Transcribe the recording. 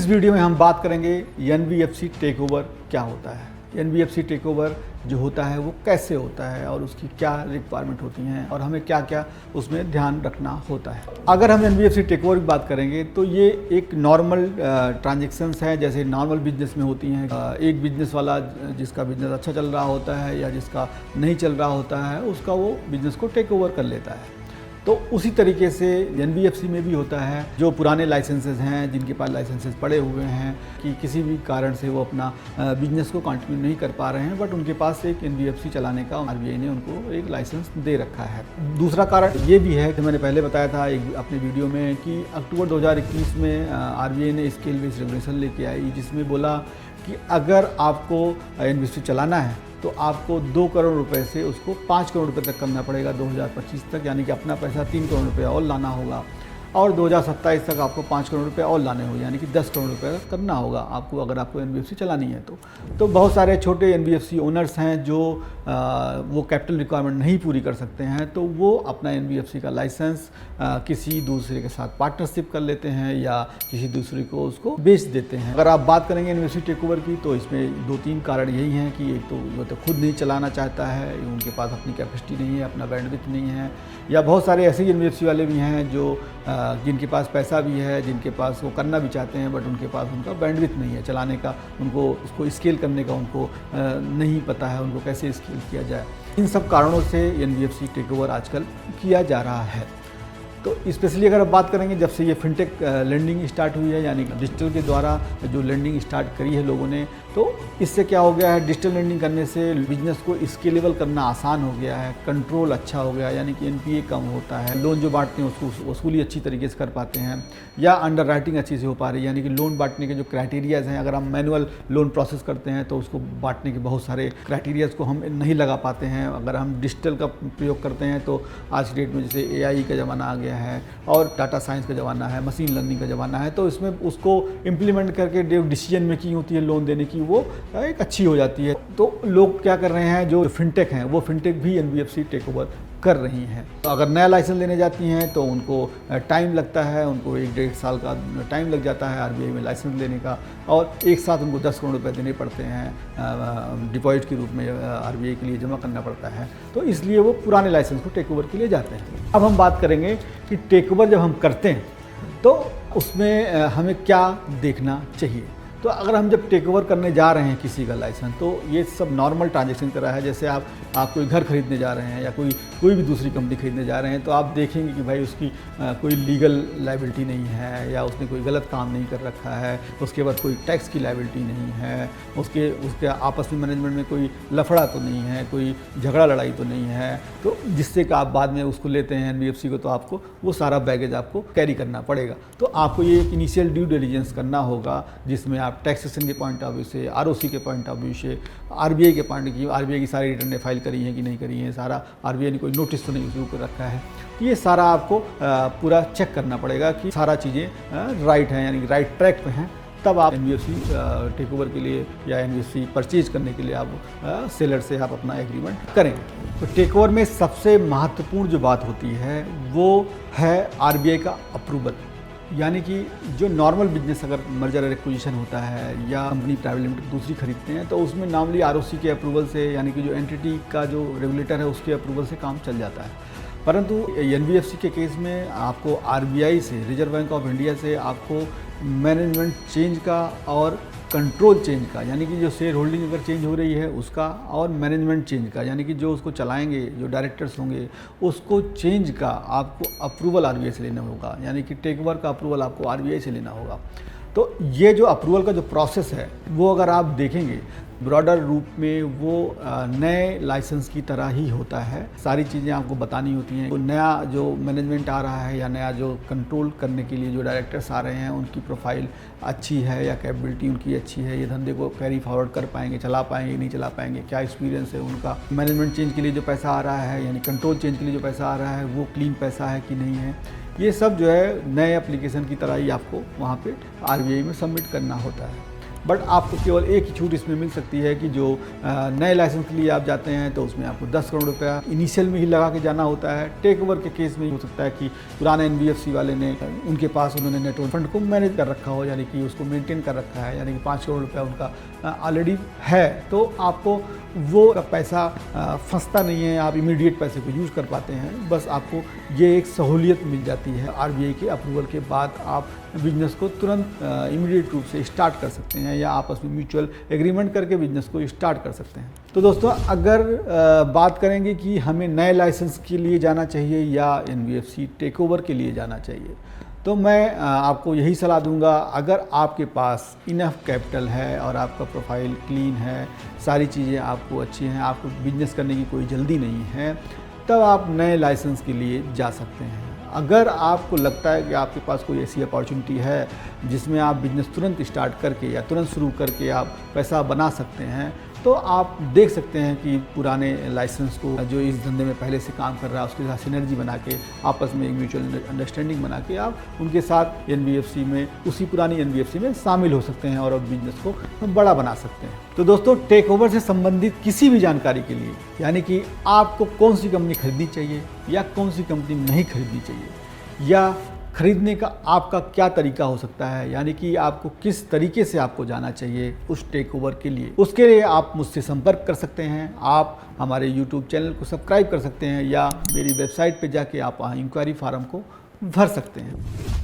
इस वीडियो में हम बात करेंगे एनबीएफसी टेक ओवर क्या होता है, एनबीएफसी टेक ओवर जो होता है वो कैसे होता है और उसकी क्या रिक्वायरमेंट होती हैं और हमें क्या क्या उसमें ध्यान रखना होता है। अगर हम एनबीएफसी टेक ओवर की बात करेंगे तो ये एक नॉर्मल ट्रांजेक्शंस हैं जैसे नॉर्मल बिजनेस में होती हैं। एक बिजनेस वाला जिसका बिजनेस अच्छा चल रहा होता है या जिसका नहीं चल रहा होता है उसका वो बिजनेस को टेक ओवर कर लेता है। तो उसी तरीके से एनबीएफसी में भी होता है। जो पुराने लाइसेंसेस हैं, जिनके पास लाइसेंसेस पड़े हुए हैं कि किसी भी कारण से वो अपना बिजनेस को कंटिन्यू नहीं कर पा रहे हैं, बट उनके पास एक एनबीएफसी चलाने का आरबीआई ने उनको एक लाइसेंस दे रखा है। दूसरा कारण ये भी है कि मैंने पहले बताया था अपने वीडियो में कि अक्टूबर 2021 में आरबीआई ने स्केल बेस्ड रेगुलेशन लेके आई, जिसमें बोला कि अगर आपको एनबीएफसी चलाना है तो आपको 2 करोड़ रुपए से उसको 5 करोड़ रुपए तक करना पड़ेगा 2025 तक, यानी कि अपना पैसा 3 करोड़ रुपये और लाना होगा और 2027 तक आपको 5 करोड़ रुपये और लाने होंगे, यानी कि 10 करोड़ रुपये करना होगा आपको अगर आपको एनबीएफसी चलानी है तो बहुत सारे छोटे एनबीएफसी ओनर्स हैं जो वो कैपिटल रिक्वायरमेंट नहीं पूरी कर सकते हैं, तो वो अपना एनबीएफसी का लाइसेंस किसी दूसरे के साथ पार्टनरशिप कर लेते हैं या किसी दूसरे को उसको बेच देते हैं। अगर आप बात करेंगे एनबीएफसी टेक ओवर की तो इसमें 2-3 कारण यही हैं कि एक तो वो तो खुद नहीं चलाना चाहता है, उनके पास अपनी कैपेसिटी नहीं है, अपना बैंडविड्थ नहीं है, या बहुत सारे ऐसे एनबीएफसी वाले भी हैं जो जिनके पास पैसा भी है, जिनके पास वो करना भी चाहते हैं, बट उनके पास उनका बैंडविड्थ नहीं है चलाने का, उनको उसको स्केल करने का उनको नहीं पता है उनको कैसे स्केल किया जाए। इन सब कारणों से एनबीएफसी टेक ओवर आजकल किया जा रहा है। तो स्पेशली अगर आप बात करेंगे जब से ये फिनटेक लेंडिंग स्टार्ट हुई है, यानी डिजिटल के द्वारा जो लेंडिंग स्टार्ट करी है लोगों ने, तो इससे क्या हो गया है, डिजिटल लेंडिंग करने से बिजनेस को स्केलेबल करना आसान हो गया है, कंट्रोल अच्छा हो गया, यानी कि एनपीए कम होता है, लोन जो बांटते हैं उसको वसूली अच्छी तरीके से कर पाते हैं, या अंडर राइटिंग अच्छी से हो पा रही है, यानी कि लोन बांटने के जो क्राइटेरियाज़ हैं, अगर हम मैनुअल लोन प्रोसेस करते हैं तो उसको बांटने के बहुत सारे क्राइटेरियाज़ को हम नहीं लगा पाते हैं। अगर हम डिजिटल का प्रयोग करते हैं तो आज की डेट में जैसे एआई का ज़माना आ गया है और डाटा साइंस का ज़माना है, मशीन लर्निंग का ज़माना है, तो इसमें उसको इम्प्लीमेंट करके जो डिसीजन मेकिंग होती है लोन देने की वो एक अच्छी हो जाती है। तो लोग क्या कर रहे हैं, जो फिनटेक हैं वो फिनटेक भी एनबीएफसी टेक ओवर कर रही हैं। तो अगर नया लाइसेंस लेने जाती हैं तो उनको टाइम लगता है, उनको 1-1.5 साल का टाइम लग जाता है आरबीआई में लाइसेंस लेने का, और एक साथ उनको 10 करोड़ रुपए देने पड़ते हैं डिपॉजिट के रूप में आरबीआई के लिए जमा करना पड़ता है। तो इसलिए वो पुराने लाइसेंस को टेक ओवर के लिए जाते हैं। अब हम बात करेंगे कि टेक ओवर जब हम करते हैं तो उसमें हमें क्या देखना चाहिए। तो अगर हम जब टेक ओवर करने जा रहे हैं किसी का लाइसेंस, तो ये सब नॉर्मल ट्रांजैक्शन कर रहा है। जैसे आप कोई घर खरीदने जा रहे हैं या कोई भी दूसरी कंपनी खरीदने जा रहे हैं, तो आप देखेंगे कि भाई उसकी कोई लीगल लायबिलिटी नहीं है, या उसने कोई गलत काम नहीं कर रखा है, उसके बाद कोई टैक्स की लायबिलिटी नहीं है, उसके आपस में मैनेजमेंट में कोई लफड़ा तो नहीं है, कोई झगड़ा लड़ाई तो नहीं है, तो जिससे कि आप बाद में उसको लेते हैं एनबीएफसी को, तो आपको वो सारा बैगेज आपको कैरी करना पड़ेगा। तो आपको ये एक इनिशियल ड्यू डिलिजेंस करना होगा, जिसमें आप टैक्सेशन के पॉइंट ऑफ व्यू से, आरओसी के पॉइंट ऑफ व्यू से, आरबीआई के पॉइंट की आरबीआई की सारी रिटर्न फाइल करी हैं कि नहीं करी हैं, सारा आरबीआई ने कोई नोटिस तो नहीं इशू कर रखा है, ये सारा आपको पूरा चेक करना पड़ेगा कि सारा चीज़ें राइट हैं, यानी कि राइट ट्रैक पे हैं। तब आप एनबीएफसी टेक ओवर के लिए या एनबीएफसी परचेज करने के लिए आप सेलर से आप अपना एग्रीमेंट करेंगे। तो टेक ओवर में सबसे महत्वपूर्ण जो बात होती है वो है आरबीआई का अप्रूवल, यानी कि जो नॉर्मल बिजनेस अगर मर्जर और एक्विजिशन होता है या कंपनी प्राइवेट लिमिटेड दूसरी खरीदते हैं, तो उसमें नॉर्मली आरओसी के अप्रूवल से, यानी कि जो एंटिटी का जो रेगुलेटर है उसके अप्रूवल से काम चल जाता है। परंतु एनबीएफसी के केस में आपको आरबीआई से, रिजर्व बैंक ऑफ इंडिया से आपको मैनेजमेंट चेंज का और कंट्रोल चेंज का, यानी कि जो शेयर होल्डिंग अगर चेंज हो रही है उसका, और मैनेजमेंट चेंज का, यानी कि जो उसको चलाएंगे, जो डायरेक्टर्स होंगे, उसको चेंज का आपको अप्रूवल आरबीआई से लेना होगा, यानी कि टेक ओवर का अप्रूवल आपको आरबीआई से लेना होगा। तो ये जो अप्रूवल का जो प्रोसेस है वो अगर आप देखेंगे ब्रॉडर रूप में वो नए लाइसेंस की तरह ही होता है। सारी चीज़ें आपको बतानी होती हैं। तो नया जो मैनेजमेंट आ रहा है या नया जो कंट्रोल करने के लिए जो डायरेक्टर्स आ रहे हैं, उनकी प्रोफाइल अच्छी है या कैपेबिलिटी उनकी अच्छी है, ये धंधे को कैरी फॉरवर्ड कर पाएंगे, चला पाएंगे नहीं चला पाएंगे, क्या एक्सपीरियंस है उनका, मैनेजमेंट चेंज के लिए जो पैसा आ रहा है यानी कंट्रोल चेंज के लिए जो पैसा आ रहा है वो क्लीन पैसा है कि नहीं है, ये सब जो है नए एप्लीकेशन की तरह ही आपको वहाँ पे आरबीआई में सबमिट करना होता है। बट आपको केवल एक ही छूट इसमें मिल सकती है कि जो नए लाइसेंस के लिए आप जाते हैं तो उसमें आपको 10 करोड़ रुपया इनिशियल में ही लगा के जाना होता है। टेक ओवर के केस में हो सकता है कि पुराने NBFC वाले ने उनके पास उन्होंने नेटवर्क फंड को मैनेज कर रखा हो, यानी कि उसको मेंटेन कर रखा है, यानी कि 5 करोड़ रुपया उनका ऑलरेडी है, तो आपको वो पैसा फंसता नहीं है, आप इमीडिएट पैसे को यूज़ कर पाते हैं। बस आपको ये एक सहूलियत मिल जाती है। RBI के अप्रूवल के बाद आप बिजनेस को तुरंत इमीडिएट रूप से स्टार्ट कर सकते हैं या आपस में म्यूचुअल एग्रीमेंट करके बिजनेस को स्टार्ट कर सकते हैं। तो दोस्तों, अगर बात करेंगे कि हमें नए लाइसेंस के लिए जाना चाहिए या NBFC टेक ओवर के लिए जाना चाहिए, तो मैं आपको यही सलाह दूंगा, अगर आपके पास इनफ कैपिटल है और आपका प्रोफाइल क्लीन है, सारी चीज़ें आपको अच्छी हैं, आपको बिजनेस करने की कोई जल्दी नहीं है, तब आप नए लाइसेंस के लिए जा सकते हैं। अगर आपको लगता है कि आपके पास कोई ऐसी अपॉर्चुनिटी है जिसमें आप बिजनेस तुरंत स्टार्ट करके या तुरंत शुरू करके आप पैसा बना सकते हैं, तो आप देख सकते हैं कि पुराने लाइसेंस को जो इस धंधे में पहले से काम कर रहा है उसके साथ सिनर्जी बना के आपस में एक म्यूचुअल अंडरस्टैंडिंग बना के आप उनके साथ NBFC में, उसी पुरानी NBFC में शामिल हो सकते हैं और अब बिजनेस को बड़ा बना सकते हैं। तो दोस्तों, टेक ओवर से संबंधित किसी भी जानकारी के लिए, यानी कि आपको कौन सी कंपनी खरीदनी चाहिए या कौन सी कंपनी नहीं खरीदनी चाहिए, या खरीदने का आपका क्या तरीका हो सकता है, यानी कि आपको किस तरीके से आपको जाना चाहिए उस टेक ओवर के लिए, उसके लिए आप मुझसे संपर्क कर सकते हैं। आप हमारे YouTube चैनल को सब्सक्राइब कर सकते हैं या मेरी वेबसाइट पे जाके आप वहाँ इंक्वायरी फॉर्म को भर सकते हैं।